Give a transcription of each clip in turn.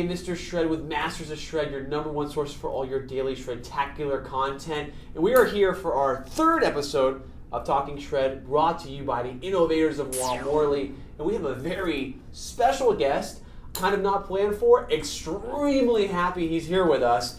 Mr. Shred with Masters of Shred, your #1 source for all your daily Shredtacular content. And we are here for our 3rd episode of Talking Shred, brought to you by the innovators of Morley. And we have a very special guest, kind of not planned for, extremely happy he's here with us.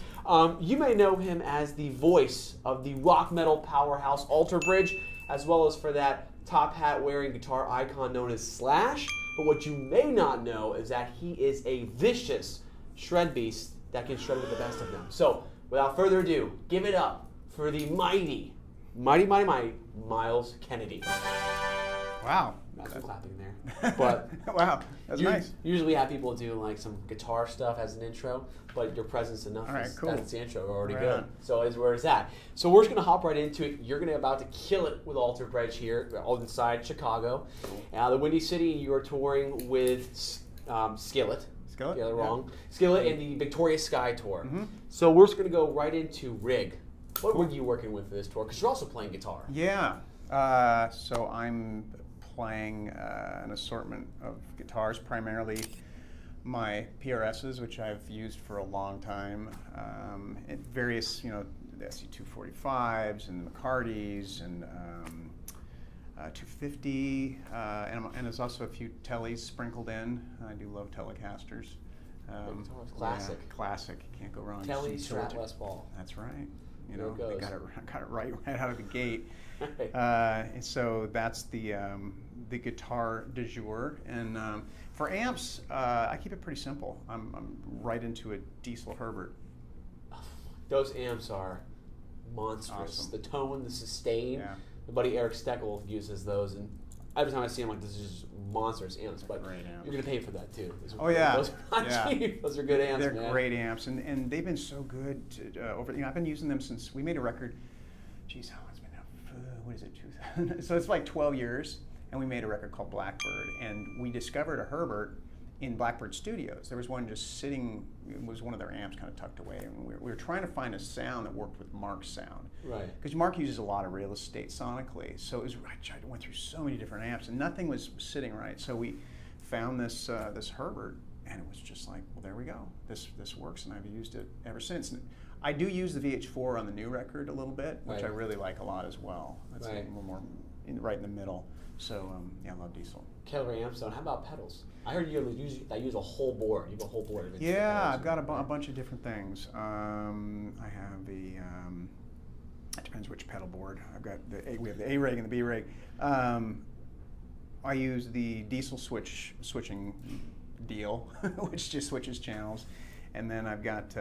You may know him as the voice of the rock metal powerhouse Alter Bridge, as well as for that top hat wearing guitar icon known as Slash. But what you may not know is that he is a vicious shred beast that can shred with the best of them. So, without further ado, give it up for the mighty Myles Kennedy. Wow. Not some clapping there. But wow, that's nice. Usually we have people do like some guitar stuff as an intro, but your presence enough. All right, is, cool. That's the intro. We're already right good. On. So is where it's at. So we're just gonna hop right into it. You're gonna about to kill it with Alter Bridge here, all inside Chicago. Cool. The Windy City, you are touring with Skillet. Skillet? Yeah, wrong. Yeah. Skillet and the Victorious Sky tour. Mm-hmm. So we're just gonna go right into rig. What rig are you working with for this tour? Because you're also playing guitar. Yeah. So I'm playing an assortment of guitars, primarily my PRSs, which I've used for a long time, at various, the SC245s and McCartys and 250, and there's also a few Tellys sprinkled in. I do love Telecasters. Classic. Yeah, classic. Can't go wrong. Telly, Strat, Les Paul. That's right. They got it right out of the gate. And so that's the guitar du jour. And for amps, I keep it pretty simple. I'm right into a Diesel Herbert. Those amps are monstrous. Awesome. The tone, the sustain. Yeah. My buddy Eric Steckel uses those, and every time I see him, like, this is just monstrous amps. But great amps. You're gonna pay for that too. Yeah. Those are not cheap. Those are good amps. They're man. great amps, and they've been so good over. I've been using them since we made a record. Geez, how long has it been now? What is it? 2000. So it's like 12 years, and we made a record called Blackbird, and we discovered a Herbert in Blackbird Studios. There was one just sitting. It was one of their amps kind of tucked away, and we were trying to find a sound that worked with Mark's sound. Right. Because Mark uses a lot of real estate sonically, so I went through so many different amps, and nothing was sitting right. So we found this this Herbert, and it was just like, well, there we go. This works, and I've used it ever since. And I do use the VH4 on the new record a little bit, which I really like a lot as well. That's a little more right in the middle. So yeah, I love Diesel. Killer amps. How about pedals? I heard you use a whole board. You have a whole board of it. Yeah, I've got a bunch of different things. I have the. It depends which pedal board. We have the A rig and the B rig. I use the Diesel switching deal, which just switches channels, and then I've got.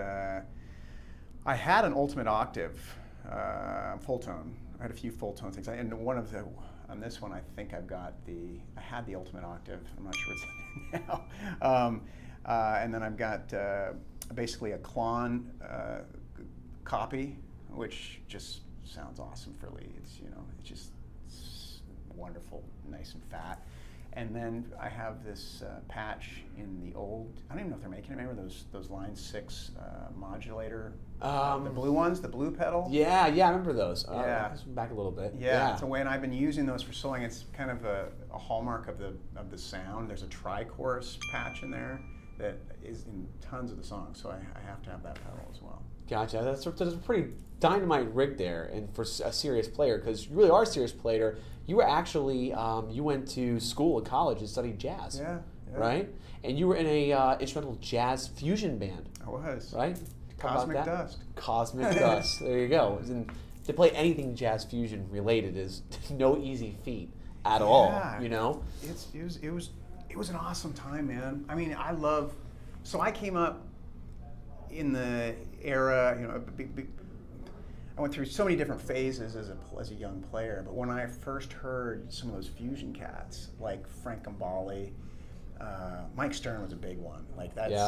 I had an Ultimate Octave full tone. I had a few full tone things, and on this one, I think I had the Ultimate Octave. I'm not sure what's in there now. And then I've got basically a Klon copy, which just sounds awesome for leads. It's wonderful, nice and fat. And then I have this patch in the old, I don't even know if they're making it. Remember those Line 6 modulator, the blue ones, the blue pedal? Yeah, I remember those. Yeah. Back a little bit. Yeah, it's a way, and I've been using those for so long. It's kind of a hallmark of the sound. There's a tri-chorus patch in there that is in tons of the songs, so I have to have that pedal as well. Gotcha. That's a pretty dynamite rig there, and for a serious player, because you really are a serious player. You were actually you went to school at college and studied jazz. Yeah. Right? And you were in a instrumental jazz fusion band. I was. Right? Cosmic Dust. Cosmic Dust. There you go. And to play anything jazz fusion related is no easy feat at all. It was an awesome time, man. I mean, so I came up in the era, I went through so many different phases as a young player, but when I first heard some of those fusion cats, like Frank Gambale, Mike Stern was a big one.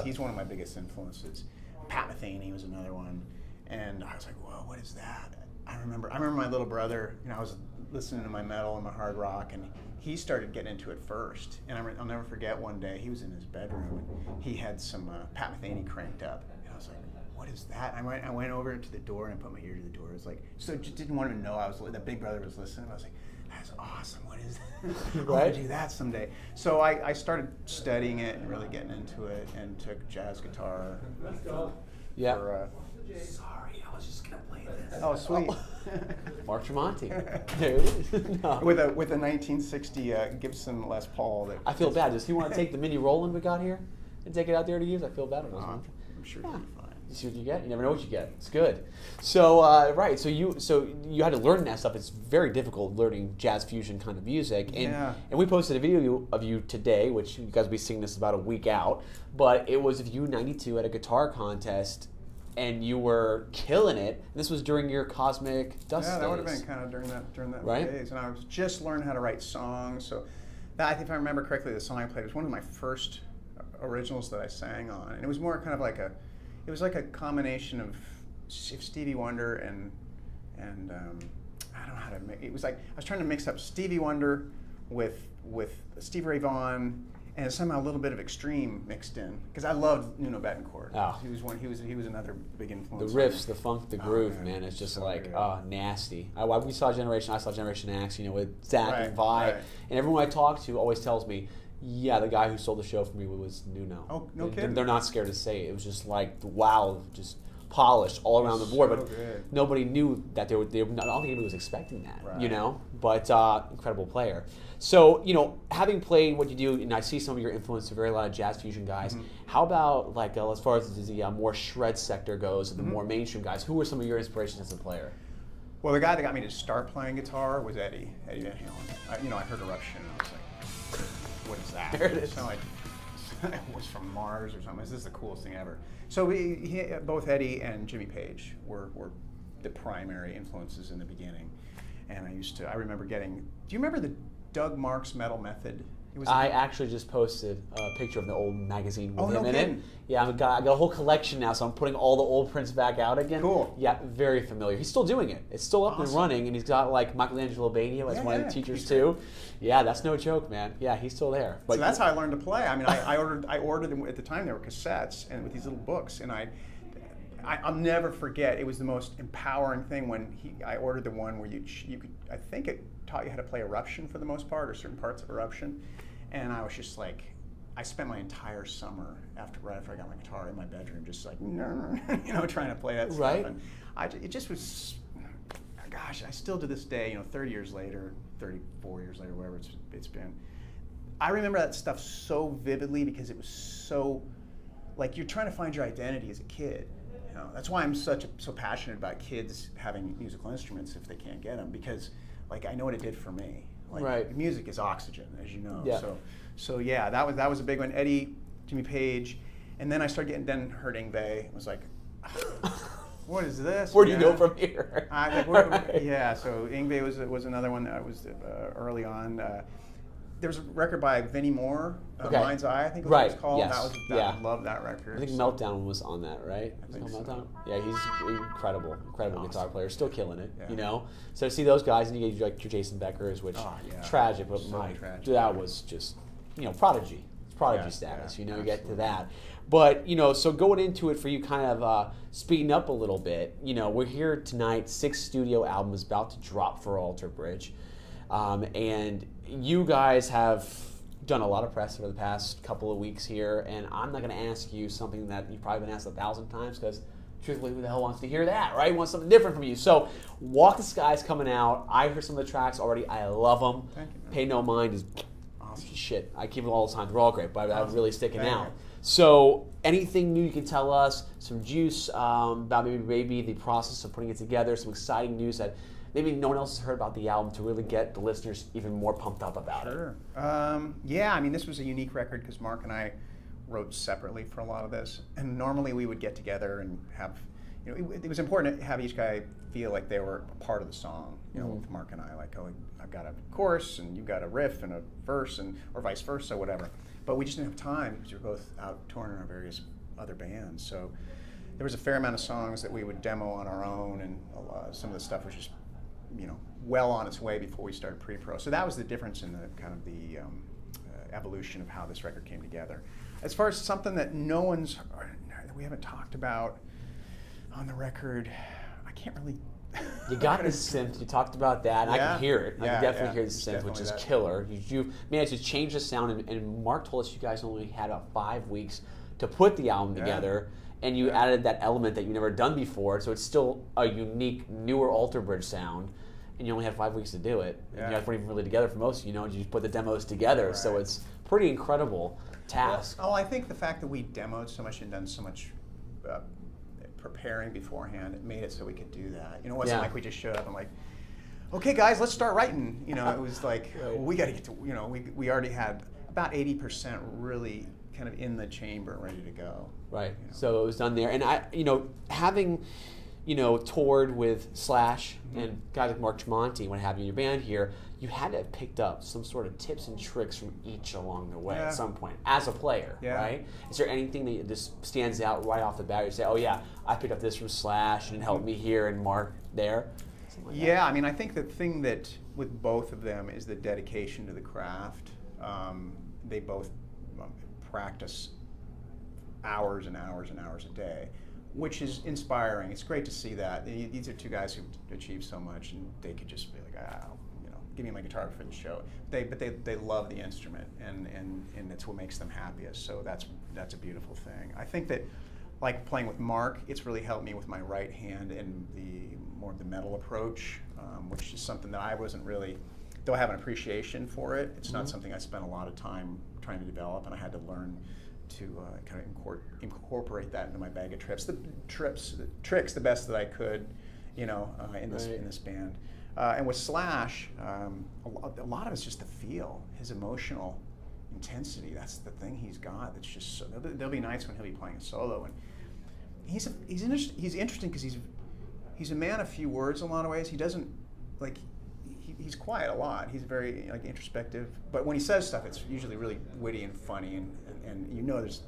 He's one of my biggest influences. Pat Metheny was another one, and I was like, whoa, what is that? I remember my little brother, I was listening to my metal and my hard rock, and he started getting into it first. And I'll never forget one day, he was in his bedroom, and he had some Pat Metheny cranked up, and I was like, what is that? I went over to the door and I put my ear to the door. It was like, so just didn't want him to know the big brother was listening. I was like, that's awesome. What is that? Right? I want to do that someday. So I started studying it and really getting into it, and took jazz guitar. Yeah. Sorry, I was just gonna play this. Oh, sweet. Mark Tremonti. There it is. No. With a 1960 Gibson Les Paul. I feel bad. Does he want to take the mini Roland we got here and take it out there to use? I feel bad. I'm sure you'll be fine. You see what you get? You never know what you get. It's good. So right. So you had to learn that stuff. It's very difficult learning jazz fusion kind of music. And and we posted a video of you today, which you guys will be seeing this about a week out. But it was of you 92 at a guitar contest. And you were killing it. This was during your Cosmic Dust days. Yeah, that would have been kind of during that right? days. And I was just learning how to write songs. So that, I think if I remember correctly, the song I played was one of my first originals that I sang on. And it was more kind of like a combination of Stevie Wonder and I don't know how to make it. Was like I was trying to mix up Stevie Wonder with Stevie Ray Vaughan, and somehow a little bit of Extreme mixed in, because I loved Nuno Bettencourt. Oh. He was another big influence. The riffs, the funk, the groove, man. It's just so like good. nasty. I saw Generation X, with Zach and Vi, right. and everyone I talk to always tells me, yeah, the guy who stole the show for me was Nuno. Oh, no kidding. They're not scared to say it. It was just like wow, just polished all around the board. But good. nobody knew that they were. I don't think anybody was expecting that. Right. But incredible player. So having played what you do, and I see some of your influence to a lot of jazz fusion guys. Mm-hmm. How about as far as the more shred sector goes, the more mainstream guys? Who were some of your inspirations as a player? Well, the guy that got me to start playing guitar was Eddie Van Halen. I heard Eruption and I was like, what is that? There it is. It sounded like it was from Mars or something. This is the coolest thing ever. So both Eddie and Jimmy Page were the primary influences in the beginning. And I remember getting, do you remember the Doug Marks Metal Method? I actually just posted a picture of the old magazine with him in kidding. it. Yeah, I got a whole collection now, so I'm putting all the old prints back out again. Cool. Yeah, very familiar. He's still doing it. It's still up and running, and he's got Michelangelo Bania as one of the teachers too. Yeah, that's no joke, man. Yeah, he's still there. But so that's how I learned to play. I mean, I ordered them at the time. They were cassettes and with these little books, and I'll never forget. It was the most empowering thing when I ordered the one where you could. I think it taught you how to play Eruption for the most part, or certain parts of Eruption. And I was just like, I spent my entire summer right after I got my guitar in my bedroom, just like, trying to play that right. stuff. And it just was, gosh, I still to this day, 30 years later, 34 years later, whatever it's been, I remember that stuff so vividly because it was so, like you're trying to find your identity as a kid. That's why I'm so passionate about kids having musical instruments if they can't get them, because I know what it did for me. Right. Music is oxygen, as you know. Yeah. So yeah, that was a big one. Eddie, Jimmy Page, and then I started heard Yngwie. It was like, what is this? Where do you go from here? Yeah. So Yngwie was another one that was early on. There was a record by Vinnie Moore, Mind's Eye, I think was what it was called. Yes. I love that record. I think Meltdown was on that, right? I think so. Yeah, he's incredible guitar player, still killing it. Yeah. So to see those guys, and you get your Jason Beckers, which tragic, but tragic. that was just prodigy. It's prodigy status. You get to that. But so going into it for you, kind of speeding up a little bit. We're here tonight. 6th studio album is about to drop for Alter Bridge, and you guys have done a lot of press over the past couple of weeks here, and I'm not going to ask you something that you've probably been asked 1,000 times, because truthfully, who the hell wants to hear that, right? Wants something different from you. So, Walk the Sky's coming out. I heard some of the tracks already. I love them. Thank you, man. Pay No Mind is awesome shit. I keep it all the time. They're all great, but I'm really sticking Thank out. you. So, anything new you can tell us? Some juice about maybe the process of putting it together. Some exciting news that maybe no one else has heard about the album to really get the listeners even more pumped up about it. Sure. Yeah, I mean, this was a unique record because Mark and I wrote separately for a lot of this. And normally we would get together and have, it was important to have each guy feel like they were a part of the song. With Mark and I, like, I've got a chorus and you've got a riff and a verse, or vice versa, whatever. But we just didn't have time because we were both out touring in our various other bands. So there was a fair amount of songs that we would demo on our own, and some of the stuff was just well on its way before we started pre-pro. So that was the difference in the kind of the evolution of how this record came together. As far as something that that we haven't talked about on the record, I can't really You got the synth. You talked about that. And I can hear it. I can definitely hear the synth, which is killer. You managed to change the sound, and Mark told us you guys only had about 5 weeks to put the album together, and you added that element that you never done before. So it's still a unique, newer Alter Bridge sound, and you only had 5 weeks to do it. And you guys weren't even really together for most. You just put the demos together. Right. So it's pretty incredible task. Well, I think the fact that we demoed so much and done so much preparing beforehand, it made it so we could do that. It wasn't like we just showed up and like, okay guys, let's start writing. It was like, we got to get to, we already had about 80% really kind of in the chamber, ready to go. Right. So it was done there, and having toured with Slash and guys like Mark Tremonti, what have you in your band here, you had to have picked up some sort of tips and tricks from each along the way at some point as a player, right? Is there anything that just stands out right off the bat? You say, oh yeah, I picked up this from Slash and it helped me here, and Mark there? Like that. I mean, I think the thing that with both of them is the dedication to the craft. They both practice hours and hours and hours a day, which is inspiring. It's great to see that. These are two guys who've achieved so much, and they could just be like, give me my guitar for the show. But they love the instrument, and it's what makes them happiest. So that's a beautiful thing. I think that, like playing with Mark, it's really helped me with my right hand and more of the metal approach, which is something that I wasn't really, though I have an appreciation for it, it's not something I spent a lot of time trying to develop, and I had to learn to kind of incorporate that into my bag of tricks the best that I could, in this band. And with Slash, a lot of it's just the feel, his emotional intensity. That's the thing he's got. That's just so. There'll be nights when he'll be playing a solo, and he's interesting because he's a man of few words in a lot of ways. He doesn't he's quiet a lot. He's very introspective, but when he says stuff, it's usually really witty and funny, and there's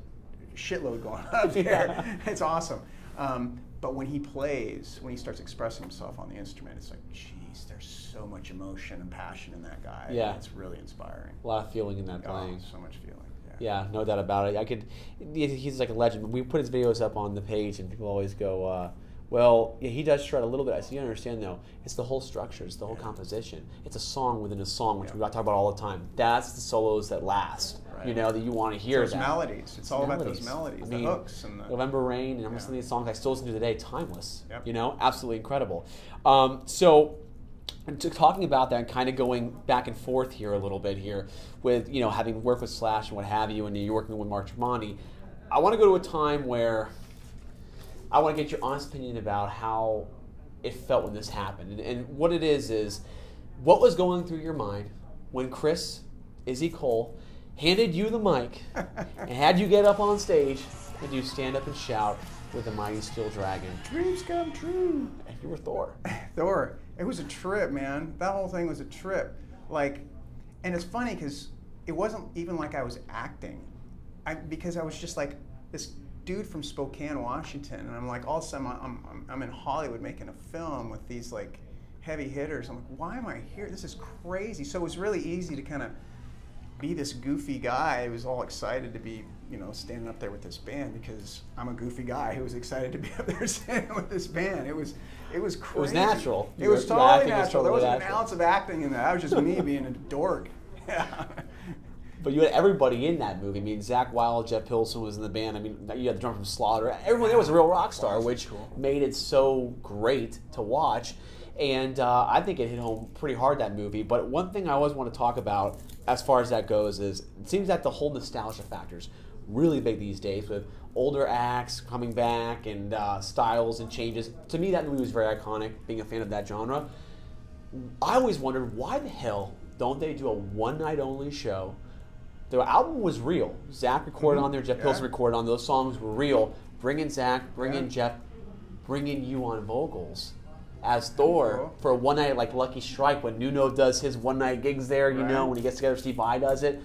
a shitload going on there. It's awesome. But when he plays, when he starts expressing himself on the instrument, it's like, geez, there's so much emotion and passion in that guy. Yeah. It's really inspiring. A lot of feeling in that playing. So much feeling. Yeah, no doubt about it. He's like a legend. We put his videos up on the page, and people always go, he does shred a little bit. I said, you understand, though, it's the whole structure, it's the whole composition. It's a song within a song, which we talk about all the time. That's the solos that last, that you want to hear. Those melodies. It's all about those melodies, the hooks. And November Rain, and some of these songs I still listen to today, timeless. Yep. Absolutely incredible. So, talking about that and kind of going back and forth here a little bit here with, having worked with Slash and what have you, and you're working with Mark Tremonti, I want to go to a time where I want to get your honest opinion about how it felt when this happened. And what it is what was going through your mind when Chris, Izzy Cole, handed you the mic and had you get up on stage and you stand up and shout with the Mighty Steel Dragon. Dreams come true. And you were Thor. Thor. It was a trip, man. That whole thing was a trip. And it's funny because it wasn't even like I was acting. Because I was just like this dude from Spokane, Washington, and I'm like, all of a sudden I'm in Hollywood making a film with these heavy hitters. I'm like, why am I here? This is crazy. So it was really easy to kind of be this goofy guy who was all excited to be, standing up there with this band, because I'm a goofy guy who was excited to be up there standing with this band. It was crazy. It was natural. It was totally natural. There wasn't an ounce of acting in that. That was just me being a dork. Yeah. But you had everybody in that movie. I mean, Zach Wilde, Jeff Pilson was in the band. I mean, you had the drummer from Slaughter. Everyone there was a real rock star, which made it so great to watch. And I think it hit home pretty hard, that movie. But one thing I always want to talk about as far as that goes is it seems that the whole nostalgia factor's really big these days with older acts coming back and styles and changes. To me, that movie was very iconic, being a fan of that genre. I always wondered, why the hell don't they do a one-night-only show? The album was real. Zach recorded on there, Jeff Pilson recorded on. Those songs were real. Bring in Zach, bring in Jeff, bring in you on vocals as Thor for a one night, like Lucky Strike, when Nuno does his one night gigs there, when he gets together, Steve Vai does it.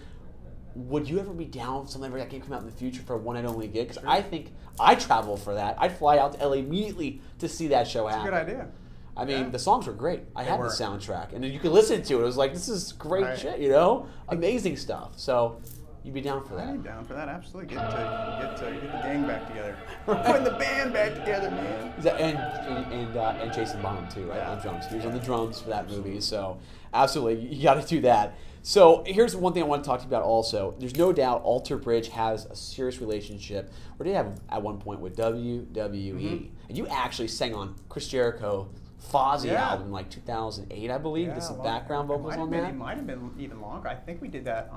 Would you ever be down for something like that come out in the future for a one night only gig? Because I think I'd travel for that. I'd fly out to LA immediately to see that show happen. That's a good idea. I mean, the songs were great. I had the soundtrack, and then you could listen to it. It was like, this is great shit, amazing stuff. So, You'd be down for that? I'd be down for that, absolutely. Get the gang back together. We're putting the band back together, man. And Jason Bonham too, right? Yeah. On drums. He was on the drums for that movie, so absolutely, you got to do that. So here's one thing I want to talk to you about also. There's no doubt Alter Bridge has a serious relationship, or did have at one point, with WWE. And you actually sang on Chris Jericho Fozzy album in like 2008, I believe. Did some background vocals on that. It might have been even longer. I think we did that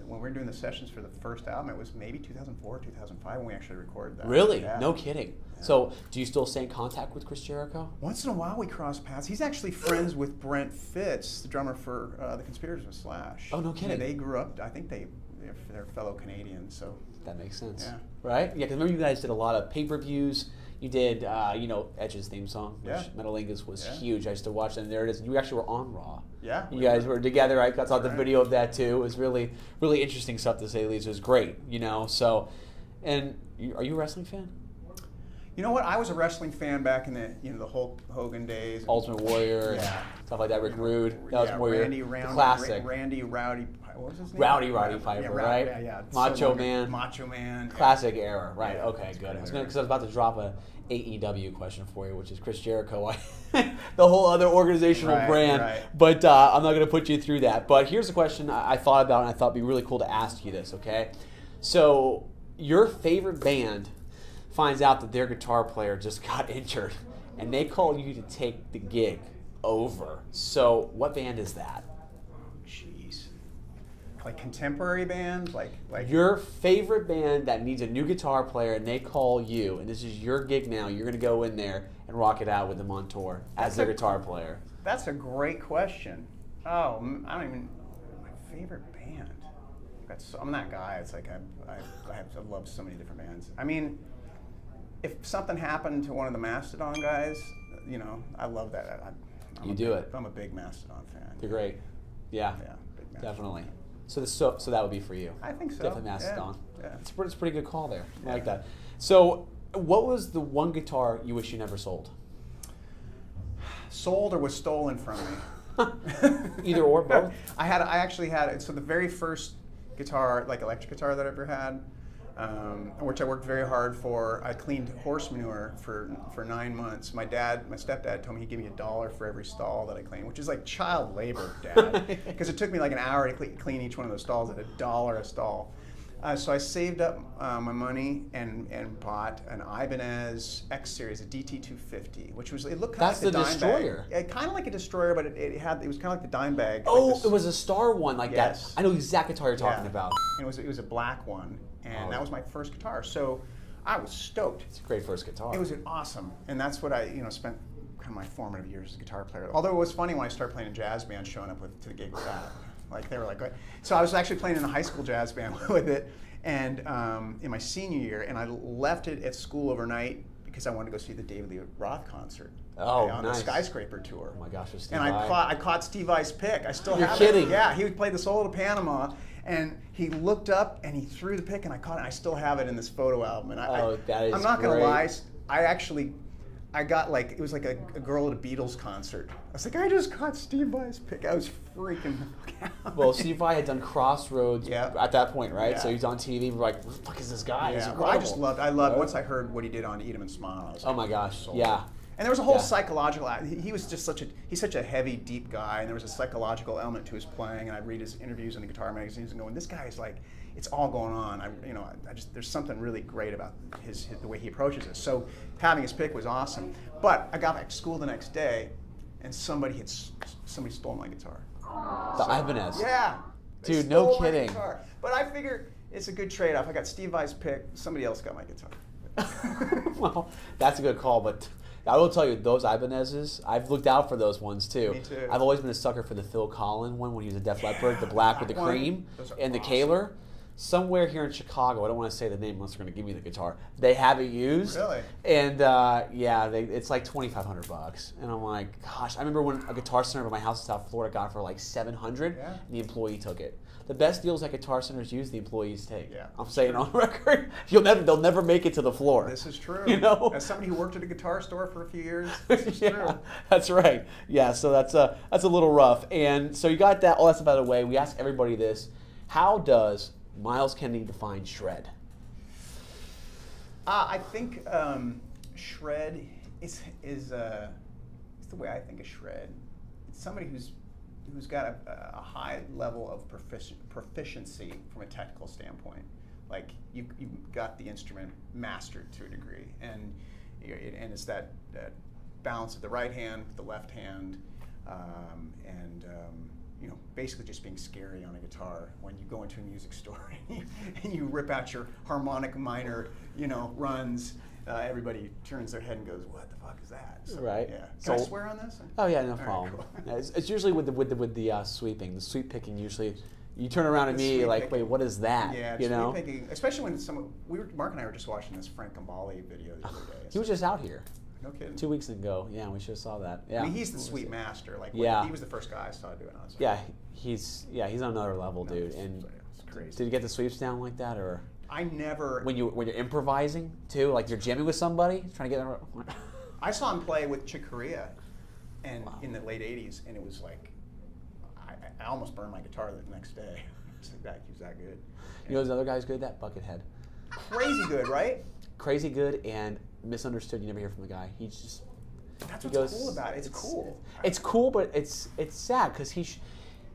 when we were doing the sessions for the first album. It was maybe 2004 or 2005 when we actually recorded that. Really? Yeah. No kidding. Yeah. So do you still stay in contact with Chris Jericho? Once in a while we cross paths. He's actually friends with Brent Fitz, the drummer for The Conspirators of Slash. Oh, no kidding. Yeah, they grew up, I think they're fellow Canadians. So that makes sense. Yeah. Right? Yeah, because remember you guys did a lot of pay-per-views. You did, Edge's theme song, which Metalingus was huge. I used to watch that, and there it is. You actually were on Raw. Yeah. You guys were together. I saw the video of that too. It was really, really interesting stuff, to say the least. It was great, So, and are you a wrestling fan? You know what? I was a wrestling fan back in the Hulk Hogan days. Ultimate Warrior, and stuff like that. Rick Rude. That was more your classic. Randy Rowdy. What was his name? Roddy Piper, right? Yeah. Macho Man. Macho Man. Classic era, right? Yeah, okay, good. Because I was about to drop a AEW question for you, which is Chris Jericho, the whole other organizational brand. Right. But I'm not going to put you through that. But here's a question I thought about, and I thought it'd be really cool to ask you this. Okay, so your favorite band finds out that their guitar player just got injured, and they call you to take the gig over. So what band is that? Jeez. Like contemporary band? Like your favorite band that needs a new guitar player, and they call you, and this is your gig now. You're going to go in there and rock it out with them on tour as their guitar player. That's a great question. Oh, I don't even... My favorite band? I'm that guy. It's like I've loved so many different bands. I mean, if something happened to one of the Mastodon guys, I love that. I'm a big Mastodon fan. They're great. Yeah, big Mastodon. Definitely. So that would be for you. I think so. Definitely Mastodon. Yeah. It's a pretty good call there. I like that. So, what was the one guitar you wish you never sold? Sold or was stolen from me? Either or, both. I actually had it. So the very first guitar, like electric guitar that I ever had, which I worked very hard for. I cleaned horse manure for 9 months. My stepdad told me he'd give me $1 for every stall that I cleaned, which is like child labor, Dad, because it took me like an hour to clean each one of those stalls at $1 a stall. So I saved up my money and bought an Ibanez X-Series, a DT250, which it looked kind of like the Dimebag. Yeah, kind of like a Destroyer, but it was kind of like the Dimebag. Oh, it was a star one like that. I know the exact guitar you're talking about. And it was a black one, and that was my first guitar. So I was stoked. It's a great first guitar. It was awesome, and that's what I spent kind of my formative years as a guitar player. Although it was funny when I started playing in jazz band, showing up to the gig with that. Like they were like, what? So I was actually playing in a high school jazz band with it, and in my senior year, and I left it at school overnight because I wanted to go see the David Lee Roth concert. On the Skyscraper tour. Oh my gosh, with Steve And I caught Steve Vai's pick. I still have kidding. it. Yeah, he played the solo to Panama, and he looked up and he threw the pick, and I caught it. And I still have it in this photo album. And that is I'm not gonna great. lie, I got it was like a girl at a Beatles concert. I was like, I just caught Steve Vai's pick. I was freaking out. Well, Steve Vai had done Crossroads at that point, right? Yeah. So he's on TV. We're like, what the fuck is this guy? He's Well, I loved once I heard what he did on Eat 'Em and Smile. I was oh my gosh, yeah. And there was a whole psychological. He was just he's such a heavy, deep guy, and there was a psychological element to his playing. And I'd read his interviews in the guitar magazines and going, this guy is like, it's all going on. There's something really great about the way he approaches it. So having his pick was awesome. But I got back to school the next day, and somebody stole my guitar. The Ibanez. Yeah. Dude, no kidding. But I figure it's a good trade-off. I got Steve Vai's pick. Somebody else got my guitar. Well, that's a good call, but I will tell you, those Ibanez's, I've looked out for those ones too. Me too. I've always been a sucker for the Phil Collin one when he was a Def Leppard, the black with the cream, and the Kaler. Somewhere here in Chicago, I don't want to say the name unless they're going to give me the guitar, they have it used. Really? And it's like $2,500. And I'm like, gosh, I remember when a Guitar Center at my house in South Florida got it for like $700, and the employee took it. The best deals that Guitar Centers use, the employees take. Yeah, I'm saying on record, they'll never make it to the floor. This is true. As somebody who worked at a guitar store for a few years, this is true. That's right. Yeah, so that's a little rough. And so you got that. All that's about the way. We ask everybody this: How does Myles Kennedy define shred? I think shred is the way I think of shred. It's somebody who's got a high level of proficiency from a technical standpoint. Like you've got the instrument mastered to a degree, and it's that balance of the right hand with the left hand, and basically just being scary on a guitar when you go into a music store and you rip out your harmonic minor, runs. Everybody turns their head and goes, "What the fuck is that?" So, right. Yeah. Can I swear on this? Oh yeah, no All problem. Right, cool. Yeah, it's usually with the sweeping, the sweep picking. Usually, you turn around at me like, picking. "Wait, what is that?" Yeah, sweep picking, especially when Mark and I were just watching this Frank Gambale video the other day. He was just out here. No kidding. 2 weeks ago. Yeah, we just saw that. Yeah. I mean, he's the sweep master. Like, yeah. He was the first guy I saw doing it. Yeah, he's on another level, dude. And it's crazy. Did you get the sweeps down like that, or? I never. When you're improvising too, like you're jamming with somebody, trying to get. I saw him play with Chick Corea, and in the late '80s, and it was like, I almost burned my guitar the next day. It's like that. He was that good. You know, those other guys good. That Buckethead. Crazy good, right? Crazy good and misunderstood. You never hear from the guy. He's just. That's what's cool about it. It's cool. It's cool, but it's sad because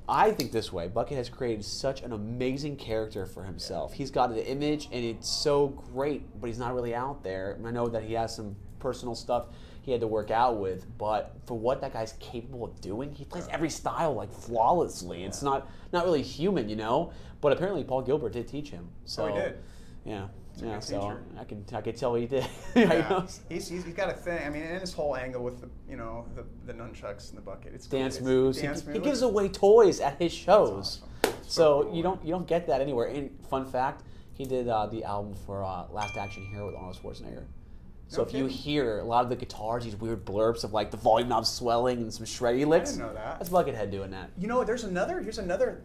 I think this way. Bucket has created such an amazing character for himself. He's got an image, and it's so great, but he's not really out there. And I know that he has some personal stuff he had to work out with, but for what that guy's capable of doing, he plays every style like flawlessly. It's not really human, But apparently Paul Gilbert did teach him. So, he did. Yeah. Yeah, so I could tell he did. Yeah. he's got a thing. I mean, and his whole angle with the nunchucks and the bucket. It's dance cool. moves. He gives away toys at his shows. Awesome. So cool, you don't get that anywhere. And fun fact, he did the album for Last Action Hero with Arnold Schwarzenegger. So if you hear a lot of the guitars, these weird blurps of like the volume knob swelling and some shreddy licks, I didn't know that. That's Buckethead doing that. Here's another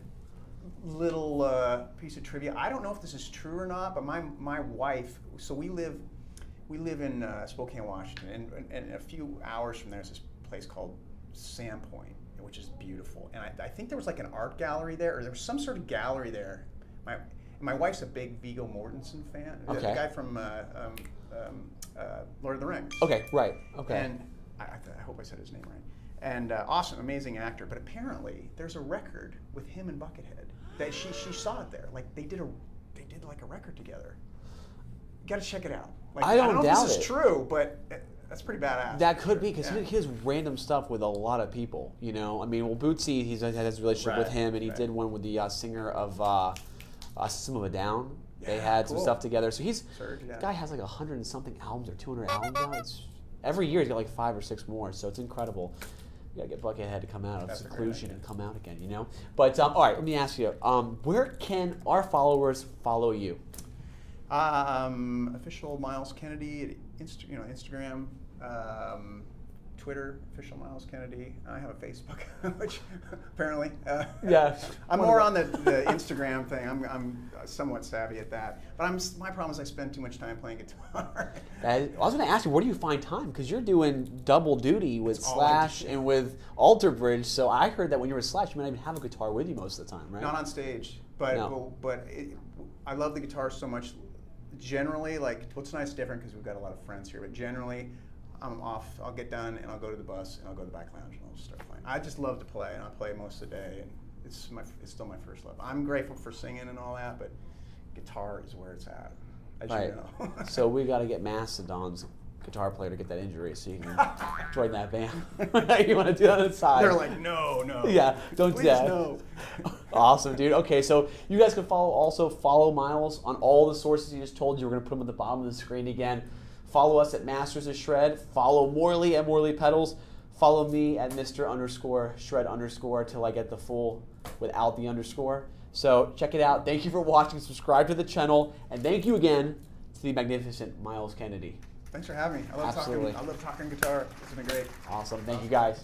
little piece of trivia. I don't know if this is true or not, but my wife. So we live in Spokane, Washington, and a few hours from there's this place called Sandpoint, which is beautiful. And I think there was like an art gallery there, or there was some sort of gallery there. My wife's a big Viggo Mortensen fan. Okay. The guy from Lord of the Rings. Okay, right. Okay. And I hope I said his name right. And awesome, amazing actor. But apparently, there's a record with him and Buckethead. That she saw it there. Like they did like a record together. You got to check it out. Like, I don't know doubt if this it. is true, but that's pretty badass. That could be because he has random stuff with a lot of people. I mean, well, Bootsy, he's had his relationship with him, and he did one with the singer of System of a Down. They had some stuff together. So this guy has like 100 and something albums or 200 albums now. Every year he's got like 5 or 6 more. So it's incredible. You gotta get Buckethead to come out of seclusion and come out again, But all right, let me ask you: where can our followers follow you? Official Myles Kennedy, Instagram, Twitter, official Myles Kennedy. I have a Facebook, which apparently, I'm more on the Instagram thing. I'm somewhat savvy at that, but my problem is I spend too much time playing guitar. I was going to ask you, where do you find time? Because you're doing double duty with Slash and with Alter Bridge. So I heard that when you were Slash, you might not even have a guitar with you most of the time, right? Not on stage, but I love the guitar so much. Generally, like tonight's different because we've got a lot of friends here, but generally, I'm off. I'll get done and I'll go to the bus and I'll go to the back lounge and I'll just start playing. I just love to play, and I play most of the day, and it's still my first love. I'm grateful for singing and all that, but guitar is where it's at, as you know. So we got to get Mastodon's guitar player to get that injury so you can join that band. You want to do that on the side? They're like, no. Yeah, don't do that. No. Awesome, dude. Okay, so you guys can follow Myles on all the sources he just told you. We're going to put them at the bottom of the screen again. Follow us at Masters of Shred. Follow Morley at Morley Pedals. Follow me at Mr_Shred_ till I get the full without the underscore. So check it out. Thank you for watching. Subscribe to the channel. And thank you again to the magnificent Myles Kennedy. Thanks for having me. I love talking guitar. It's been great. Awesome. Thank you guys.